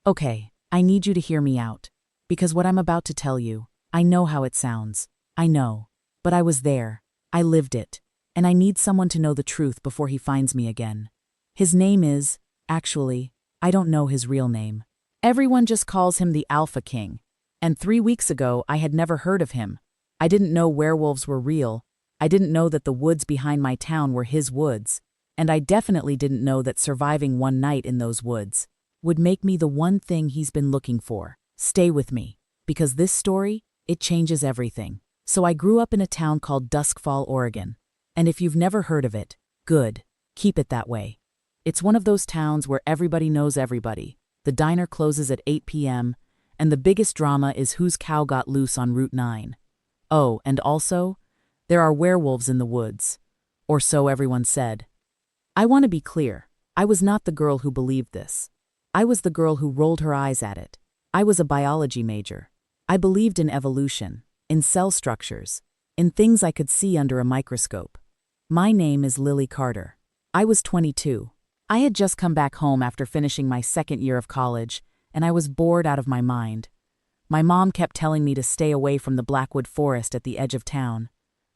Okay, I need you to hear me out. Because what I'm about to tell you, I know how it sounds. I know. But I was there. I lived it. And I need someone to know the truth before he finds me again. His name is, actually, I don't know his real name. Everyone just calls him the Alpha King. And 3 weeks ago, I had never heard of him. I didn't know werewolves were real. I didn't know that the woods behind my town were his woods. And I definitely didn't know that surviving one night in those woods would make me the one thing he's been looking for. Stay with me. Because this story, it changes everything. So I grew up in a town called Duskfall, Oregon. And if you've never heard of it, good. Keep it that way. It's one of those towns where everybody knows everybody. The diner closes at 8 p.m., and the biggest drama is whose cow got loose on Route 9. Oh, and also, there are werewolves in the woods. Or so everyone said. I want to be clear. I was not the girl who believed this. I was the girl who rolled her eyes at it. I was a biology major. I believed in evolution, in cell structures, in things I could see under a microscope. My name is Lily Carter. I was 22. I had just come back home after finishing my second year of college, and I was bored out of my mind. My mom kept telling me to stay away from the Blackwood Forest at the edge of town.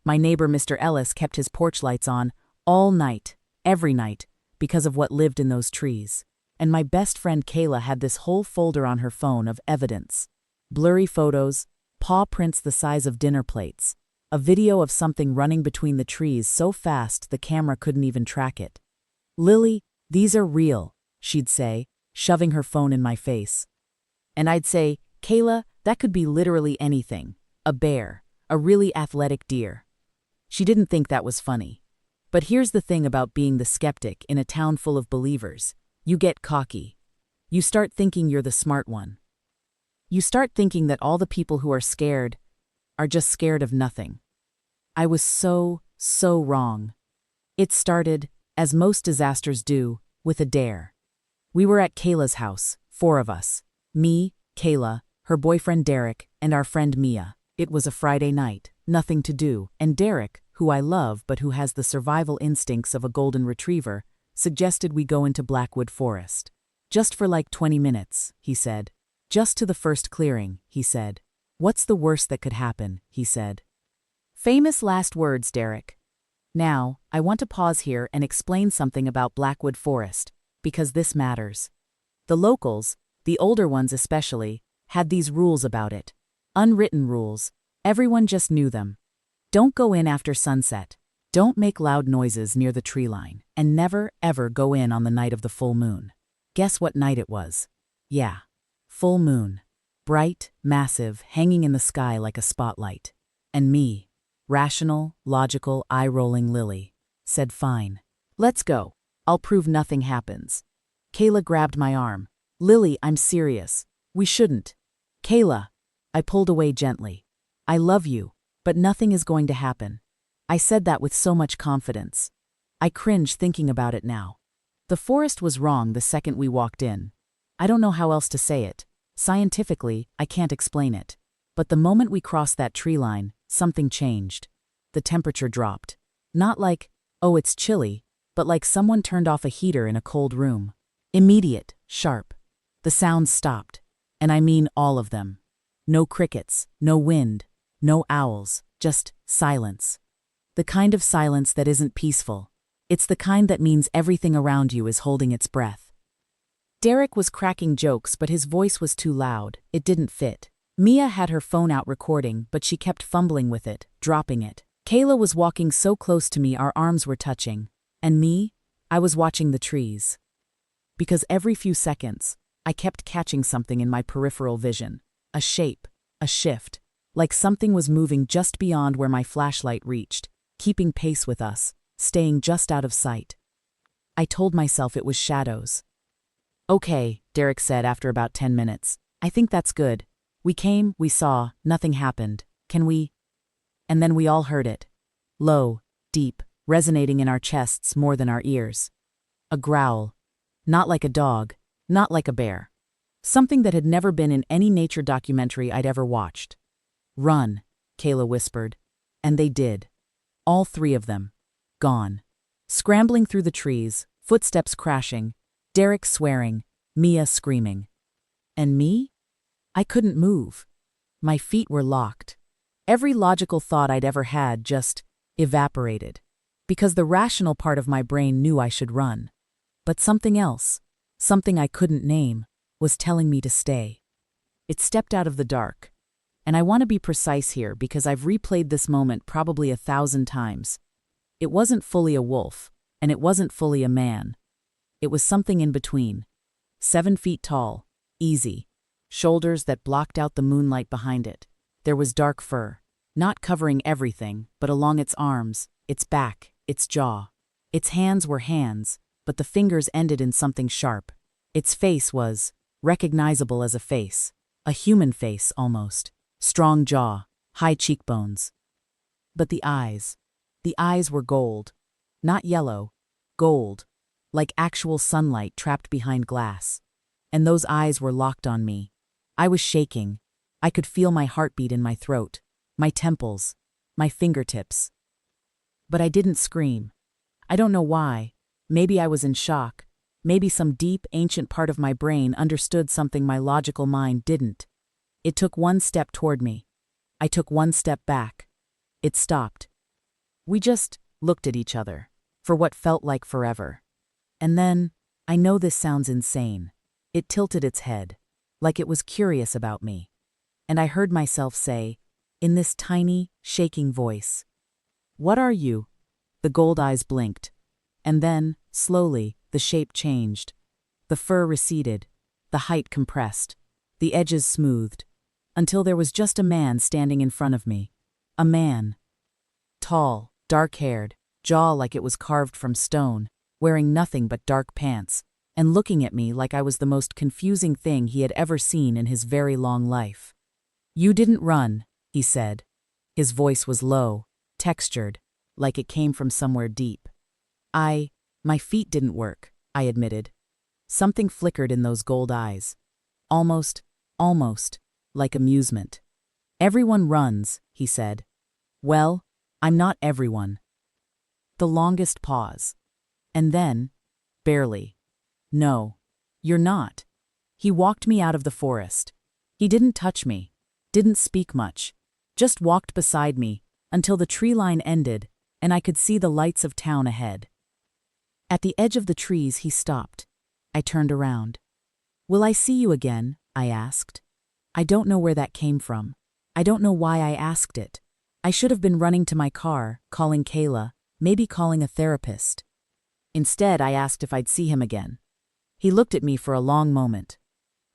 My neighbor Mr. Ellis kept his porch lights on all night, every night, because of what lived in those trees. And my best friend Kayla had this whole folder on her phone of evidence. Blurry photos, paw prints the size of dinner plates, a video of something running between the trees so fast the camera couldn't even track it. Lily, these are real, she'd say, shoving her phone in my face. And I'd say, Kayla, that could be literally anything. A bear, a really athletic deer. She didn't think that was funny. But here's the thing about being the skeptic in a town full of believers. You get cocky. You start thinking you're the smart one. You start thinking that all the people who are scared are just scared of nothing. I was so wrong. It started, as most disasters do, with a dare. We were at Kayla's house, 4 of us. Me, Kayla, her boyfriend Derek, and our friend Mia. It was a Friday night, nothing to do, and Derek, who I love but who has the survival instincts of a golden retriever, suggested we go into Blackwood Forest. Just for like 20 minutes, he said. Just to the first clearing, he said. What's the worst that could happen, he said. Famous last words, Derek. Now, I want to pause here and explain something about Blackwood Forest, because this matters. The locals, the older ones especially, had these rules about it. Unwritten rules. Everyone just knew them. Don't go in after sunset. Don't make loud noises near the tree line. And never, ever go in on the night of the full moon. Guess what night it was? Yeah. Full moon. Bright, massive, hanging in the sky like a spotlight. And me, rational, logical, eye-rolling Lily, said fine. Let's go. I'll prove nothing happens. Kayla grabbed my arm. Lily, I'm serious. We shouldn't. Kayla. I pulled away gently. I love you, but nothing is going to happen. I said that with so much confidence. I cringe thinking about it now. The forest was wrong the second we walked in. I don't know how else to say it. Scientifically, I can't explain it. But the moment we crossed that tree line, something changed. The temperature dropped. Not like, oh, it's chilly, but like someone turned off a heater in a cold room. Immediate, sharp. The sounds stopped. And I mean all of them. No crickets, no wind, no owls, just silence. The kind of silence that isn't peaceful. It's the kind that means everything around you is holding its breath. Derek was cracking jokes, but his voice was too loud. It didn't fit. Mia had her phone out recording, but she kept fumbling with it, dropping it. Kayla was walking so close to me our arms were touching. And me? I was watching the trees. Because every few seconds, I kept catching something in my peripheral vision. A shape, a shift, like something was moving just beyond where my flashlight reached, keeping pace with us, staying just out of sight. I told myself it was shadows. Okay, Derek said after about 10 minutes. I think that's good. We came, we saw, nothing happened. Can we? And then we all heard it. Low, deep, resonating in our chests more than our ears. A growl. Not like a dog, not like a bear. Something that had never been in any nature documentary I'd ever watched. Run, Kayla whispered. And they did. All 3 of them. Gone. Scrambling through the trees, footsteps crashing, Derek swearing, Mia screaming. And me? I couldn't move. My feet were locked. Every logical thought I'd ever had just evaporated, because the rational part of my brain knew I should run. But something else, something I couldn't name, was telling me to stay. It stepped out of the dark. And I want to be precise here because I've replayed this moment probably 1,000 times. It wasn't fully a wolf, and it wasn't fully a man. It was something in between. 7 feet tall, easy, shoulders that blocked out the moonlight behind it. There was dark fur, not covering everything, but along its arms, its back, its jaw. Its hands were hands, but the fingers ended in something sharp. Its face was recognizable as a face, a human face almost. Strong jaw, high cheekbones. But the eyes were gold. Not yellow, gold, like actual sunlight trapped behind glass. And those eyes were locked on me. I was shaking. I could feel my heartbeat in my throat, my temples, my fingertips. But I didn't scream. I don't know why. Maybe I was in shock. Maybe some deep, ancient part of my brain understood something my logical mind didn't. It took 1 step toward me. I took 1 step back. It stopped. We just looked at each other, for what felt like forever. And then, I know this sounds insane, it tilted its head, like it was curious about me. And I heard myself say, in this tiny, shaking voice, "What are you?" The gold eyes blinked. And then, slowly, the shape changed. The fur receded, the height compressed, the edges smoothed, until there was just a man standing in front of me. A man. Tall, dark-haired, jaw like it was carved from stone, wearing nothing but dark pants, and looking at me like I was the most confusing thing he had ever seen in his very long life. "You didn't run," he said. His voice was low, textured, like it came from somewhere deep. My feet didn't work," I admitted. Something flickered in those gold eyes. Almost, like amusement. "Everyone runs," he said. "Well, I'm not everyone." The longest pause. And then, barely, "No, you're not." He walked me out of the forest. He didn't touch me, didn't speak much, just walked beside me until the tree line ended and I could see the lights of town ahead. At the edge of the trees he stopped. I turned around. "Will I see you again?" I asked. I don't know where that came from. I don't know why I asked it. I should have been running to my car, calling Kayla, maybe calling a therapist. Instead, I asked if I'd see him again. He looked at me for a long moment.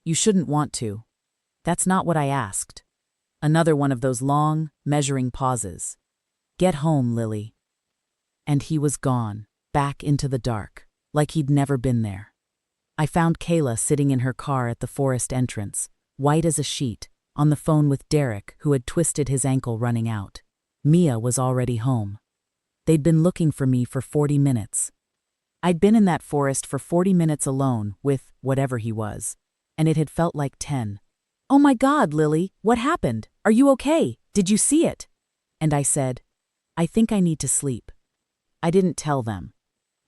"You shouldn't want to." "That's not what I asked." Another one of those long, measuring pauses. "Get home, Lily." And he was gone, back into the dark, like he'd never been there. I found Kayla sitting in her car at the forest entrance, white as a sheet, on the phone with Derek, who had twisted his ankle running out. Mia was already home. They'd been looking for me for 40 minutes. I'd been in that forest for 40 minutes alone with whatever he was, and it had felt like 10. "Oh my God, Lily, what happened? Are you okay? Did you see it?" And I said, "I think I need to sleep." I didn't tell them.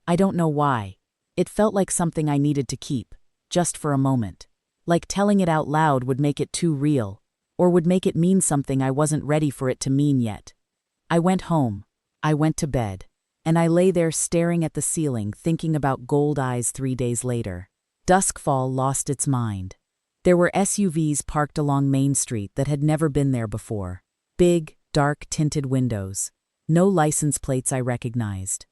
I don't know why. It felt like something I needed to keep, just for a moment. Like telling it out loud would make it too real, or would make it mean something I wasn't ready for it to mean yet. I went home. I went to bed. And I lay there staring at the ceiling, thinking about gold eyes 3 days later. Duskfall lost its mind. There were SUVs parked along Main Street that had never been there before. Big, dark, tinted windows. No license plates I recognized.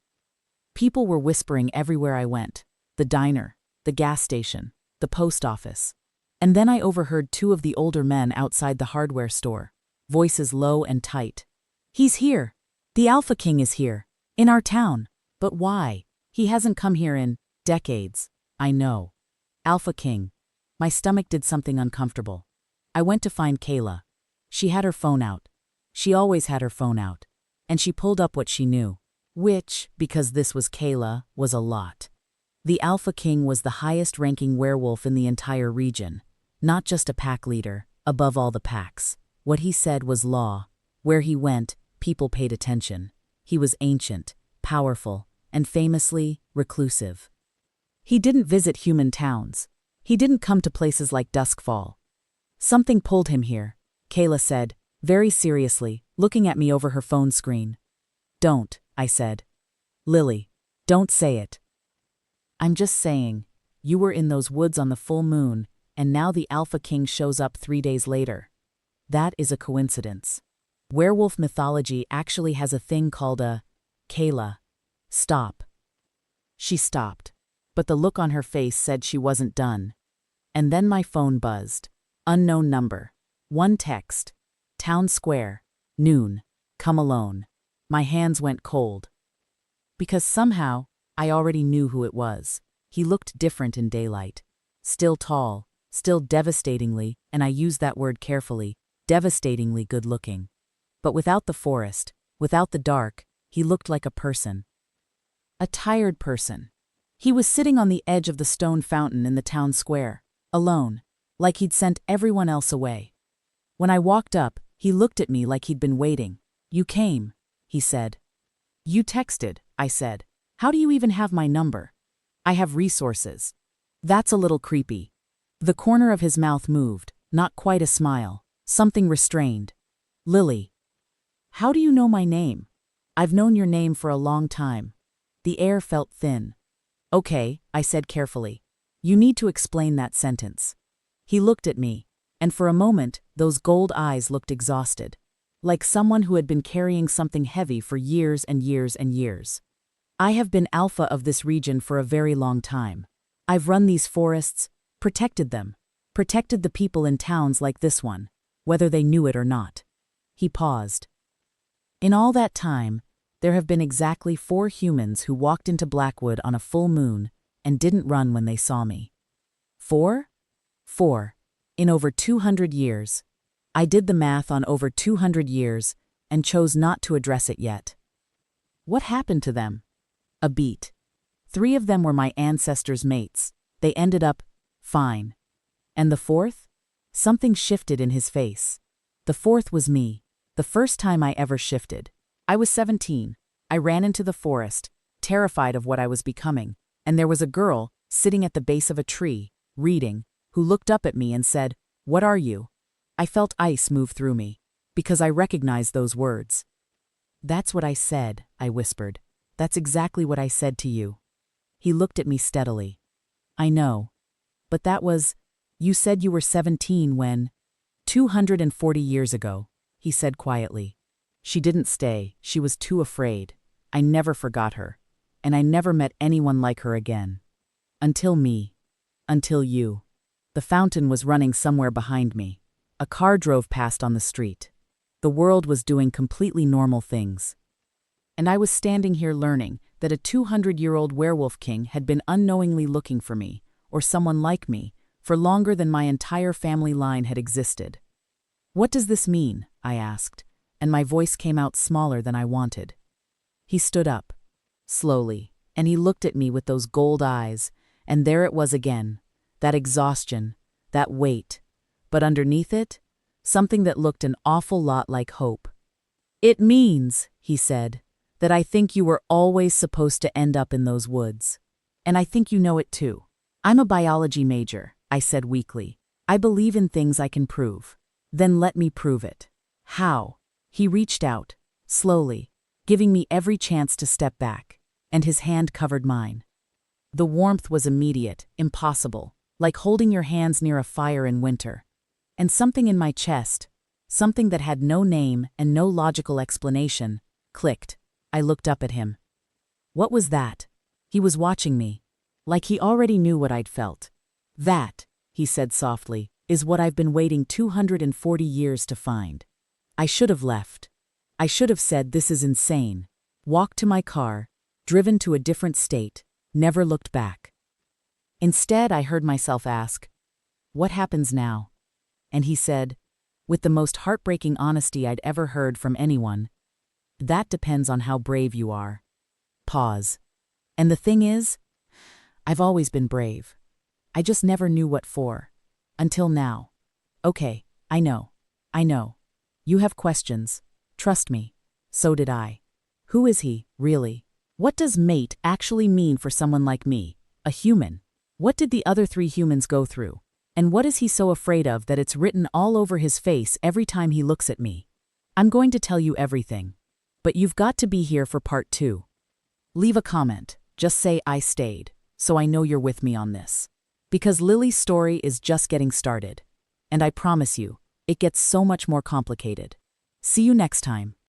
People were whispering everywhere I went. The diner, the gas station, the post office. And then I overheard 2 of the older men outside the hardware store, voices low and tight. "He's here. The Alpha King is here. In our town. But why? He hasn't come here in decades." I know. Alpha King. My stomach did something uncomfortable. I went to find Kayla. She had her phone out. She always had her phone out. And she pulled up what she knew. Which, because this was Kayla, was a lot. The Alpha King was the highest-ranking werewolf in the entire region. Not just a pack leader, above all the packs. What he said was law. Where he went, people paid attention. He was ancient, powerful, and famously reclusive. He didn't visit human towns. He didn't come to places like Duskfall. Something pulled him here, Kayla said, very seriously, looking at me over her phone screen. Don't, I said. Lily, don't say it. I'm just saying, you were in those woods on the full moon, and now the Alpha King shows up 3 days later. That is a coincidence. Werewolf mythology actually has a thing called a Kayla. Stop. She stopped, but the look on her face said she wasn't done. And then my phone buzzed. Unknown number. One text. Town Square. Noon. Come alone. My hands went cold. Because somehow, I already knew who it was. He looked different in daylight. Still tall, still devastatingly, and I use that word carefully, devastatingly good-looking. But without the forest, without the dark, he looked like a person. A tired person. He was sitting on the edge of the stone fountain in the town square, alone, like he'd sent everyone else away. When I walked up, he looked at me like he'd been waiting. You came, he said. You texted, I said. How do you even have my number? I have resources. That's a little creepy. The corner of his mouth moved, not quite a smile, something restrained. Lily. How do you know my name? I've known your name for a long time. The air felt thin. Okay, I said carefully. You need to explain that sentence. He looked at me, and for a moment, those gold eyes looked exhausted, like someone who had been carrying something heavy for years and years and years. I have been alpha of this region for a very long time. I've run these forests, protected them, protected the people in towns like this one, whether they knew it or not. He paused. In all that time, there have been exactly 4 humans who walked into Blackwood on a full moon and didn't run when they saw me. 4? 4. In over 200 years. I did the math on over 200 years and chose not to address it yet. What happened to them? A beat. 3 of them were my ancestors' mates. They ended up fine. And the 4th? Something shifted in his face. The 4th was me. The first time I ever shifted. I was 17. I ran into the forest, terrified of what I was becoming, and there was a girl sitting at the base of a tree, reading, who looked up at me and said, "What are you?" I felt ice move through me, because I recognized those words. That's what I said, I whispered. That's exactly what I said to you. He looked at me steadily. I know. But that was, you said you were 17 when, 240 years ago, he said quietly. She didn't stay, she was too afraid. I never forgot her, and I never met anyone like her again. Until me. Until you. The fountain was running somewhere behind me. A car drove past on the street. The world was doing completely normal things. And I was standing here learning that a 200-year-old werewolf king had been unknowingly looking for me, or someone like me, for longer than my entire family line had existed. What does this mean? I asked, and my voice came out smaller than I wanted. He stood up, slowly, and he looked at me with those gold eyes, and there it was again, that exhaustion, that weight, but underneath it, something that looked an awful lot like hope. It means, he said, that I think you were always supposed to end up in those woods. And I think you know it too. I'm a biology major, I said weakly. I believe in things I can prove. Then let me prove it. How? He reached out, slowly, giving me every chance to step back, and his hand covered mine. The warmth was immediate, impossible, like holding your hands near a fire in winter. And something in my chest, something that had no name and no logical explanation, clicked. I looked up at him. What was that? He was watching me, like he already knew what I'd felt. That, he said softly, is what I've been waiting 240 years to find. I should have left. I should have said this is insane, walked to my car, driven to a different state, never looked back. Instead, I heard myself ask, what happens now? And he said, with the most heartbreaking honesty I'd ever heard from anyone, that depends on how brave you are. Pause. And the thing is, I've always been brave. I just never knew what for. Until now. Okay, I know. You have questions. Trust me. So did I. Who is he, really? What does mate actually mean for someone like me, a human? What did the other 3 humans go through? And what is he so afraid of that it's written all over his face every time he looks at me? I'm going to tell you everything. But you've got to be here for part 2. Leave a comment. Just say I stayed, so I know you're with me on this. Because Lily's story is just getting started. And I promise you, it gets so much more complicated. See you next time.